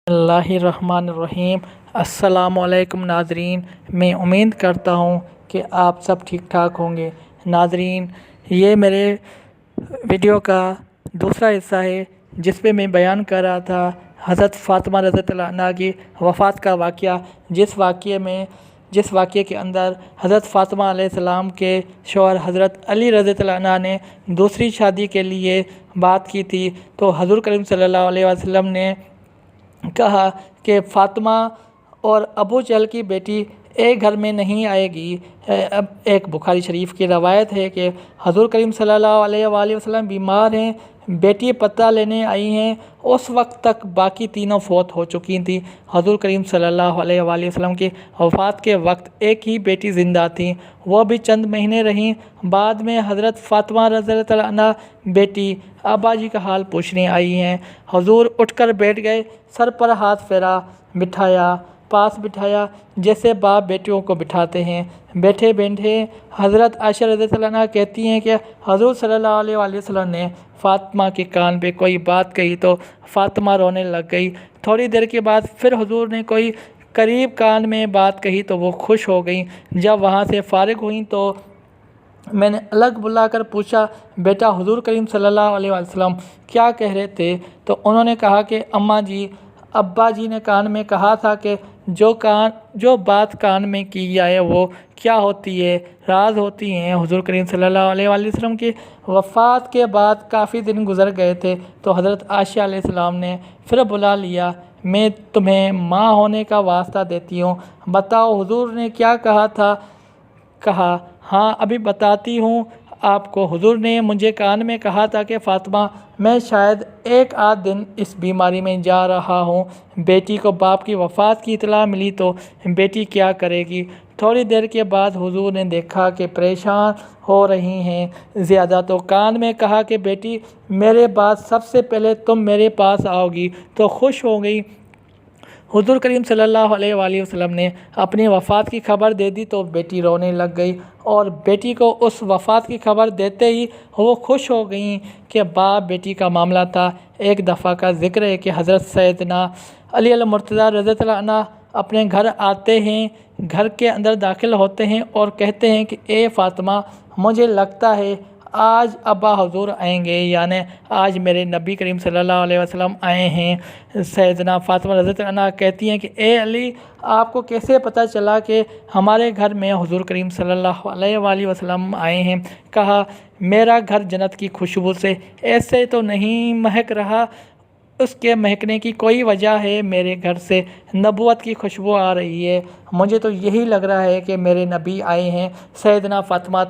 اللہ الرحمن الرحیم۔ السلام علیکم ناظرین، میں امید کرتا ہوں کہ آپ سب ٹھیک ٹھاک ہوں گے۔ ناظرین، یہ میرے ویڈیو کا دوسرا حصہ ہے جس پہ میں بیان کر رہا تھا حضرت فاطمہ رضی اللہ عنہا کی وفات کا واقعہ، جس واقعے کے اندر حضرت فاطمہ علیہ السلام کے شوہر حضرت علی رضی اللہ عنہ نے دوسری شادی کے لیے بات کی تھی، تو حضور کریم صلی اللہ علیہ وسلم نے کہا کہ فاطمہ اور ابو جہل کی بیٹی ایک گھر میں نہیں آئے گی۔ اب ایک بخاری شریف کی روایت ہے کہ حضور کریم صلی اللہ علیہ وآلہ وسلم بیمار ہیں، بیٹی پتہ لینے آئی ہیں، اس وقت تک باقی تینوں فوت ہو چکی تھیں۔ حضور کریم صلی اللہ علیہ وآلہ وسلم کی وفات کے وقت ایک ہی بیٹی زندہ تھیں، وہ بھی چند مہینے رہیں۔ بعد میں حضرت فاطمہ رضی اللہ عنہا بیٹی ابا جی کا حال پوچھنے آئی ہیں۔ حضور اٹھ کر بیٹھ گئے، سر پر ہاتھ پھیرا، پاس بٹھایا جیسے باپ بیٹیوں کو بٹھاتے ہیں۔ بیٹھے حضرت عائشہ رضی اللہ عنہا کہتی ہیں کہ حضور صلی اللہ علیہ وآلہ وسلم نے فاطمہ کے کان پہ کوئی بات کہی تو فاطمہ رونے لگ گئی۔ تھوڑی دیر کے بعد پھر حضور نے کوئی قریب کان میں بات کہی تو وہ خوش ہو گئیں۔ جب وہاں سے فارغ ہوئیں تو میں نے الگ بلا کر پوچھا، بیٹا حضور کریم صلی اللہ علیہ وسلم کیا کہہ رہے تھے؟ تو انہوں نے کہا کہ اماں جی، ابا جی نے کان میں کہا تھا کہ جو بات کان میں کی جائے وہ کیا ہوتی ہے، راز ہوتی ہیں۔ حضور کریم صلی اللہ علیہ وآلہ وسلم کی وفات کے بعد کافی دن گزر گئے تھے تو حضرت عائشہ علیہ السلام نے پھر بلا لیا، میں تمہیں ماں ہونے کا واسطہ دیتی ہوں، بتاؤ حضور نے کیا کہا تھا؟ کہا ہاں ابھی بتاتی ہوں آپ کو۔ حضور نے مجھے کان میں کہا تھا کہ فاطمہ، میں شاید ایک آدھ دن اس بیماری میں جا رہا ہوں، بیٹی کو باپ کی وفات کی اطلاع ملی تو بیٹی کیا کرے گی؟ تھوڑی دیر کے بعد حضور نے دیکھا کہ پریشان ہو رہی ہیں زیادہ، تو کان میں کہا کہ بیٹی میرے بعد سب سے پہلے تم میرے پاس آؤ گی، تو خوش ہو گئی۔ حضور کریم صلی اللہ علیہ وآلہ وسلم نے اپنی وفات کی خبر دے دی تو بیٹی رونے لگ گئی، اور بیٹی کو اس وفات کی خبر دیتے ہی وہ خوش ہو گئیں کہ باپ بیٹی کا معاملہ تھا۔ ایک دفعہ کا ذکر ہے کہ حضرت سیدنا علی المرتضیٰ رضی اللہ عنہ اپنے گھر آتے ہیں، گھر کے اندر داخل ہوتے ہیں اور کہتے ہیں کہ اے فاطمہ، مجھے لگتا ہے آج ابا حضور آئیں گے، یعنی آج میرے نبی کریم صلی اللہ علیہ وسلم آئے ہیں۔ سیدنا فاطمہ رضی اللہ عنہ کہتی ہیں کہ اے علی، آپ کو کیسے پتہ چلا کہ ہمارے گھر میں حضور کریم صلی اللہ علیہ وآلہ وسلم آئے ہیں؟ کہا میرا گھر جنت کی خوشبو سے ایسے تو نہیں مہک رہا، اس کے مہکنے کی کوئی وجہ ہے، میرے گھر سے نبوت کی خوشبو آ رہی ہے، مجھے تو یہی لگ رہا ہے کہ میرے نبی آئے ہیں۔ سیدنا فاطمہ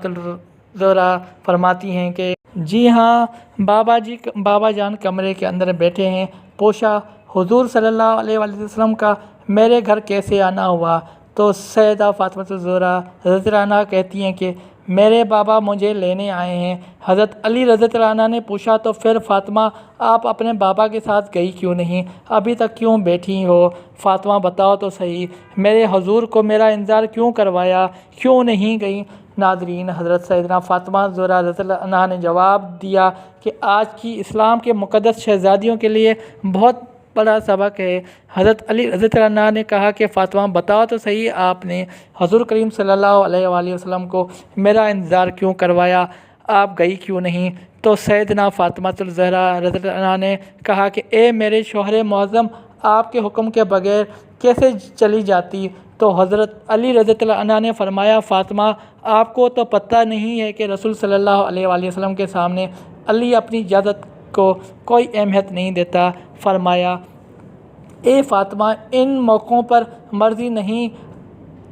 زہرا فرماتی ہیں کہ جی ہاں، بابا جان کمرے کے اندر بیٹھے ہیں، پوچھا حضور صلی اللہ علیہ وآلہ وسلم کا میرے گھر کیسے آنا ہوا؟ تو سیدہ فاطمہ زہرا رضی اللہ عنہا کہتی ہیں کہ میرے بابا مجھے لینے آئے ہیں۔ حضرت علی رضی اللہ عنہ نے پوچھا تو پھر فاطمہ آپ اپنے بابا کے ساتھ گئی کیوں نہیں؟ ابھی تک کیوں بیٹھی ہو؟ فاطمہ بتاؤ تو صحیح، میرے حضور کو میرا انتظار کیوں کروایا، کیوں نہیں گئی؟ ناظرین، حضرت سیدنا فاطمہ زہرا رضی اللہ عنہا نے جواب دیا کہ آج کی اسلام کے مقدس شہزادیوں کے لیے بہت بڑا سبق ہے۔ حضرت علی رضی اللہ عنہ نے کہا کہ فاطمہ بتاؤ تو صحیح، آپ نے حضور کریم صلی اللہ علیہ وآلہ وسلم کو میرا انتظار کیوں کروایا، آپ گئی کیوں نہیں؟ تو سیدنا فاطمہ الزہرا رضی اللہ عنہا نے کہا کہ اے میرے شوہر معظم، آپ کے حکم کے بغیر کیسے چلی جاتی؟ تو حضرت علی رضی اللہ عنہ نے فرمایا فاطمہ، آپ کو تو پتہ نہیں ہے کہ رسول صلی اللہ علیہ وآلہ وسلم کے سامنے علی اپنی اجازت کو کوئی اہمیت نہیں دیتا۔ فرمایا اے فاطمہ، ان موقعوں پر مرضی نہیں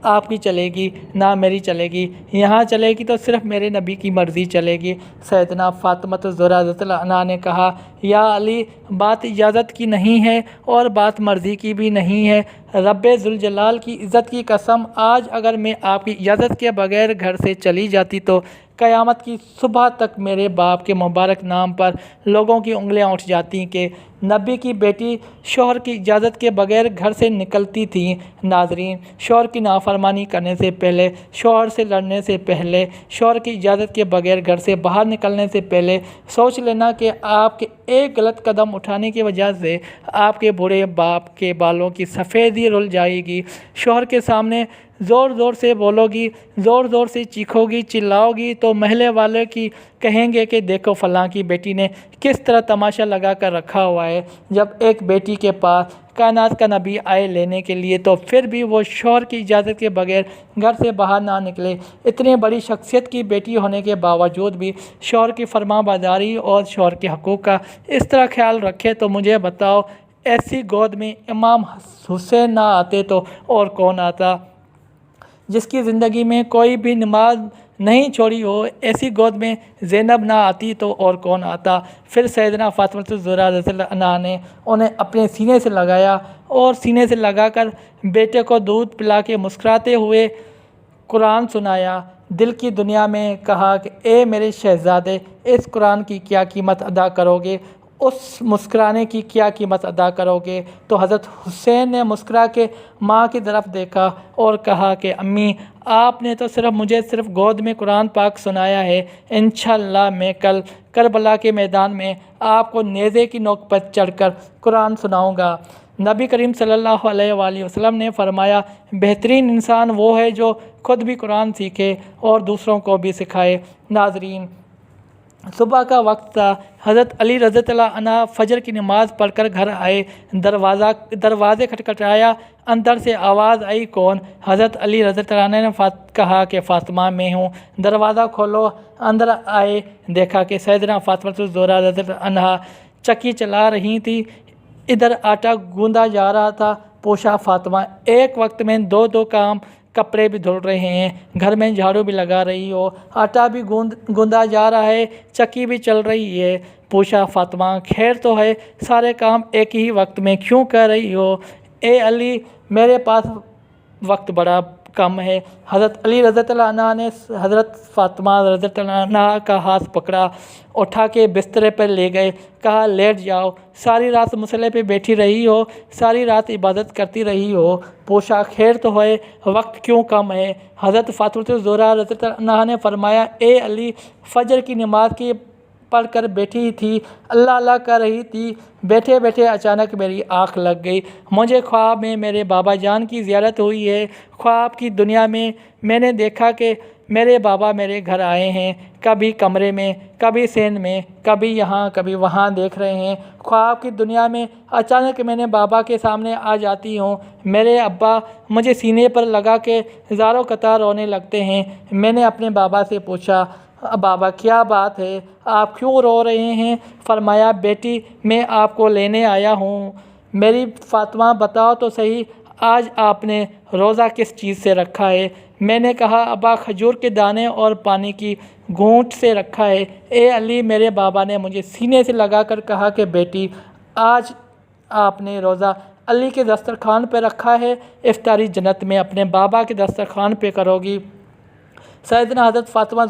آپ کی چلے گی، نہ میری چلے گی، یہاں چلے گی تو صرف میرے نبی کی مرضی چلے گی۔ سیدنا فاطمہ الزہرا رضی اللہ عنہا نے کہا یا علی، بات اجازت کی نہیں ہے اور بات مرضی کی بھی نہیں ہے، رب ذوالجلال کی عزت کی قسم، آج اگر میں آپ کی اجازت کے بغیر گھر سے چلی جاتی تو قیامت کی صبح تک میرے باپ کے مبارک نام پر لوگوں کی انگلیاں اٹھ جاتی کہ نبی کی بیٹی شوہر کی اجازت کے بغیر گھر سے نکلتی تھی۔ ناظرین، شوہر کی نافرمانی کرنے سے پہلے، شوہر سے لڑنے سے پہلے، شوہر کی اجازت کے بغیر گھر سے باہر نکلنے سے پہلے سوچ لینا کہ آپ کے ایک غلط قدم اٹھانے کی وجہ سے آپ کے بوڑھے باپ کے بالوں کی سفیدی رل جائے گی۔ شوہر کے سامنے زور زور سے بولو گی، زور زور سے چیخو گی، چلاؤ گی تو محلے والے کی کہیں گے کہ دیکھو فلاں کی بیٹی نے کس طرح تماشا لگا کر رکھا ہوا ہے۔ جب ایک بیٹی کے پاس کائنات کا نبی آئے لینے کے لیے تو پھر بھی وہ شوہر کی اجازت کے بغیر گھر سے باہر نہ نکلے۔ اتنی بڑی شخصیت کی بیٹی ہونے کے باوجود بھی شوہر کی فرمانبرداری اور شوہر کے حقوق کا اس طرح خیال رکھے تو مجھے بتاؤ، ایسی گود میں امام حسین نہ آتے تو اور کون آتا؟ جس کی زندگی میں کوئی بھی نماز نہیں چھوڑی ہو، ایسی گود میں زینب نہ آتی تو اور کون آتا؟ پھر سیدنا فاطمہ الزہرا رضی اللہ عنہا نے انہیں اپنے سینے سے لگایا اور سینے سے لگا کر بیٹے کو دودھ پلا کے مسکراتے ہوئے قرآن سنایا۔ دل کی دنیا میں کہا کہ اے میرے شہزادے، اس قرآن کی کیا قیمت ادا کرو گے؟ اس مسکرانے کی کیا قیمت ادا کرو گے؟ تو حضرت حسین نے مسکرا کے ماں کی طرف دیکھا اور کہا کہ امی، آپ نے تو مجھے صرف گود میں قرآن پاک سنایا ہے، انشاءاللہ میں کل کربلا کے میدان میں آپ کو نیزے کی نوک پر چڑھ کر قرآن سناؤں گا۔ نبی کریم صلی اللہ علیہ وآلہ وسلم نے فرمایا، بہترین انسان وہ ہے جو خود بھی قرآن سیکھے اور دوسروں کو بھی سکھائے۔ ناظرین، صبح کا وقت تھا۔ حضرت علی رضی اللہ عنہ فجر کی نماز پڑھ کر گھر آئے۔ دروازے کھٹکھٹایا، اندر سے آواز آئی، کون؟ حضرت علی رضی اللہ عنہ نے کہا کہ فاطمہ میں ہوں، دروازہ کھولو۔ اندر آئے، دیکھا کہ سیدنا فاطمہ الزہرا رضی اللہ عنہا چکی چلا رہی تھی، ادھر آٹا گوندا جا رہا تھا۔ پوچھا، فاطمہ، ایک وقت میں دو کام، کپڑے بھی دھل رہے ہیں، گھر میں جھاڑو بھی لگا رہی ہو، آٹا بھی گوندا جا رہا ہے، چکی بھی چل رہی ہے۔ پوچھا، فاطمہ خیر تو ہے، سارے کام ایک ہی وقت میں کیوں کر رہی ہو؟ اے علی، میرے پاس وقت بڑا کم ہے۔ حضرت علی رضی اللہ عنہ نے حضرت فاطمہ رضی اللہ عنہ کا ہاتھ پکڑا، اٹھا کے بسترے پر لے گئے، کہا لیٹ جاؤ، ساری رات مصلے پہ بیٹھی رہی ہو، ساری رات عبادت کرتی رہی ہو۔ پوچھا، خیر تو ہے، وقت کیوں کم ہے؟ حضرت فاطمہ الزہرا رضی اللہ عنہا نے فرمایا، اے علی، فجر کی نماز کی پڑھ کر بیٹھی تھی، اللہ اللہ کر رہی تھی، بیٹھے بیٹھے اچانک میری آنکھ لگ گئی، مجھے خواب میں میرے بابا جان کی زیارت ہوئی ہے۔ خواب کی دنیا میں میں نے دیکھا کہ میرے بابا میرے گھر آئے ہیں، کبھی کمرے میں، کبھی سین میں، کبھی یہاں کبھی وہاں دیکھ رہے ہیں۔ خواب کی دنیا میں اچانک میں نے بابا کے سامنے آ جاتی ہوں، میرے ابا مجھے سینے پر لگا کے زاروں قطار رونے لگتے ہیں۔ میں نے اپنے بابا سے پوچھا، بابا کیا بات ہے، آپ کیوں رو رہے ہیں؟ فرمایا، بیٹی میں آپ کو لینے آیا ہوں۔ میری فاطمہ بتاؤ تو صحیح، آج آپ نے روزہ کس چیز سے رکھا ہے؟ میں نے کہا، ابا کھجور کے دانے اور پانی کی گھونٹ سے رکھا ہے۔ اے علی، میرے بابا نے مجھے سینے سے لگا کر کہا کہ بیٹی، آج آپ نے روزہ علی کے دسترخوان پہ رکھا ہے، افطاری جنت میں اپنے بابا کے دسترخوان پہ کرو گی۔ سیدنا حضرت فاطمہ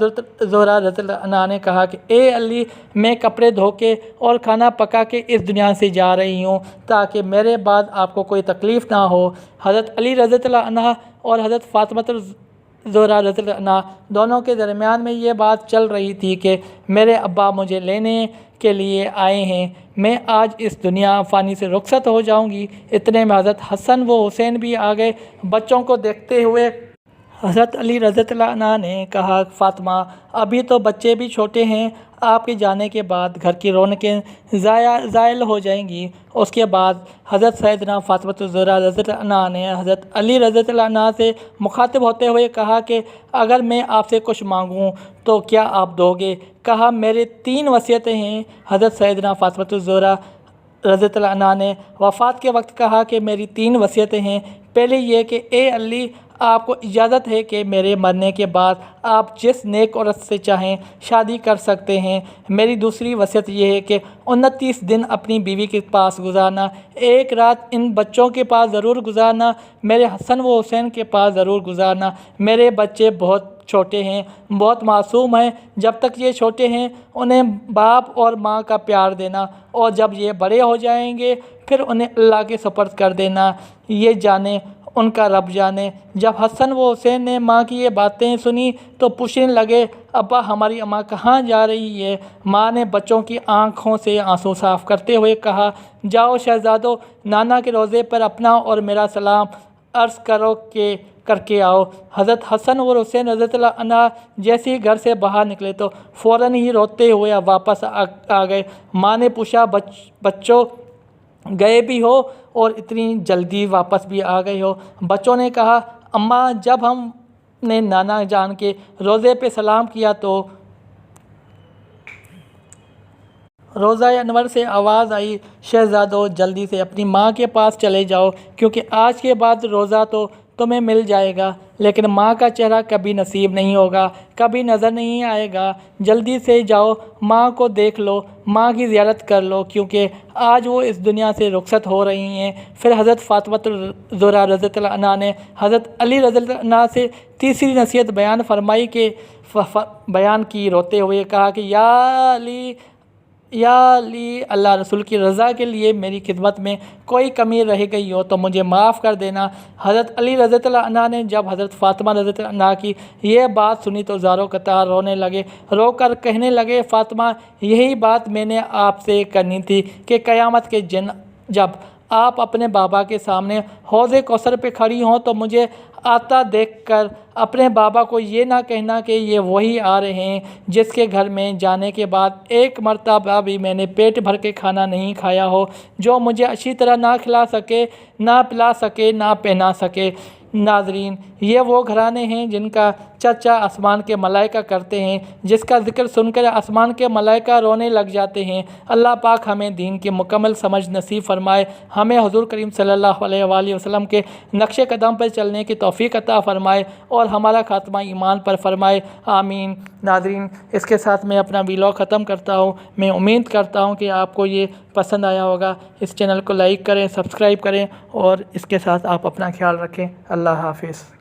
زہرا رضی اللہ عنہا نے کہا کہ اے علی، میں کپڑے دھو کے اور کھانا پکا کے اس دنیا سے جا رہی ہوں تاکہ میرے بعد آپ کو کوئی تکلیف نہ ہو۔ حضرت علی رضی اللہ عنہ اور حضرت فاطمہ زہرا رضی اللہ عنہا دونوں کے درمیان میں یہ بات چل رہی تھی کہ میرے ابا مجھے لینے کے لیے آئے ہیں، میں آج اس دنیا فانی سے رخصت ہو جاؤں گی۔ اتنے میں حضرت حسن و حسین بھی آ گئے۔ بچوں کو دیکھتے ہوئے حضرت علی رضی اللہ عنہ نے کہا، فاطمہ ابھی تو بچے بھی چھوٹے ہیں، آپ کے جانے کے بعد گھر کی رونقیں زائل ہو جائیں گی۔ اس کے بعد حضرت سیدنا فاطمہ الزہرا رضی اللہ عنہا نے حضرت علی رضی اللہ عنہ سے مخاطب ہوتے ہوئے کہا کہ اگر میں آپ سے کچھ مانگوں تو کیا آپ دو گے؟ کہا، میرے 3 وصیتیں ہیں۔ حضرت سیدنا فاطمہ الزہرا رضی اللہ عنہا نے وفات کے وقت کہا کہ میری 3 وصیتیں ہیں۔ پہلے یہ کہ اے علی، آپ کو اجازت ہے کہ میرے مرنے کے بعد آپ جس نیک عورت سے چاہیں شادی کر سکتے ہیں۔ میری دوسری وصیت یہ ہے کہ 29 دن اپنی بیوی کے پاس گزارنا، ایک رات ان بچوں کے پاس ضرور گزارنا، میرے حسن و حسین کے پاس ضرور گزارنا۔ میرے بچے بہت چھوٹے ہیں، بہت معصوم ہیں، جب تک یہ چھوٹے ہیں انہیں باپ اور ماں کا پیار دینا، اور جب یہ بڑے ہو جائیں گے پھر انہیں اللہ کے سپرد کر دینا۔ یہ جانیں ان کا رب جانے۔ جب حسن و حسین نے ماں کی یہ باتیں سنی تو پوچھنے لگے، ابا ہماری اماں کہاں جا رہی ہے؟ ماں نے بچوں کی آنکھوں سے آنسو صاف کرتے ہوئے کہا، جاؤ شہزادو، نانا کے روضے پر اپنا اور میرا سلام عرض کر کے آؤ۔ حضرت حسن اور حسین رضی اللہ عنہ جیسے ہی گھر سے باہر نکلے تو فوراً ہی روتے ہوئے واپس آ گئے۔ ماں نے پوچھا، بچوں گئے بھی ہو اور اتنی جلدی واپس بھی آ گئے ہو؟ بچوں نے کہا، اماں جب ہم نے نانا جان کے روضے پہ سلام کیا تو روضہ انور سے آواز آئی، شہزادو جلدی سے اپنی ماں کے پاس چلے جاؤ، کیونکہ آج کے بعد روضہ تو تمہیں مل جائے گا لیکن ماں کا چہرہ کبھی نصیب نہیں ہوگا، کبھی نظر نہیں آئے گا۔ جلدی سے جاؤ، ماں کو دیکھ لو، ماں کی زیارت کر لو، کیونکہ آج وہ اس دنیا سے رخصت ہو رہی ہیں۔ پھر حضرت فاطمہ الزہرا رضی اللہ عنہا نے حضرت علی رضی اللہ عنہ سے تیسری نصیحت بیان کی، روتے ہوئے کہا کہ یا علی، اللہ رسول کی رضا کے لیے میری خدمت میں کوئی کمی رہ گئی ہو تو مجھے معاف کر دینا۔ حضرت علی رضی اللہ عنہ نے جب حضرت فاطمہ رضی اللہ عنہ کی یہ بات سنی تو زاروں قطار رونے لگے، رو کر کہنے لگے، فاطمہ یہی بات میں نے آپ سے کرنی تھی کہ قیامت کے دن جب آپ اپنے بابا کے سامنے حوض کوثر پہ کھڑی ہوں تو مجھے آتا دیکھ کر اپنے بابا کو یہ نہ کہنا کہ یہ وہی آ رہے ہیں جس کے گھر میں جانے کے بعد ایک مرتبہ بھی میں نے پیٹ بھر کے کھانا نہیں کھایا ہو، جو مجھے اچھی طرح نہ کھلا سکے، نہ پلا سکے، نہ پہنا سکے۔ ناظرین، یہ وہ گھرانے ہیں جن کا چرچا آسمان کے ملائکہ کرتے ہیں، جس کا ذکر سن کر آسمان کے ملائکہ رونے لگ جاتے ہیں۔ اللہ پاک ہمیں دین کی مکمل سمجھ نصیب فرمائے، ہمیں حضور کریم صلی اللہ علیہ وآلہ وسلم کے نقش قدم پر چلنے کی توفیق عطا فرمائے اور ہمارا خاتمہ ایمان پر فرمائے، آمین۔ ناظرین، اس کے ساتھ میں اپنا ویلاگ ختم کرتا ہوں۔ میں امید کرتا ہوں کہ آپ کو یہ پسند آیا ہوگا۔ اس چینل کو لائک کریں، سبسکرائب کریں اور اس کے ساتھ آپ اپنا خیال رکھیں۔ اللہ حافظ۔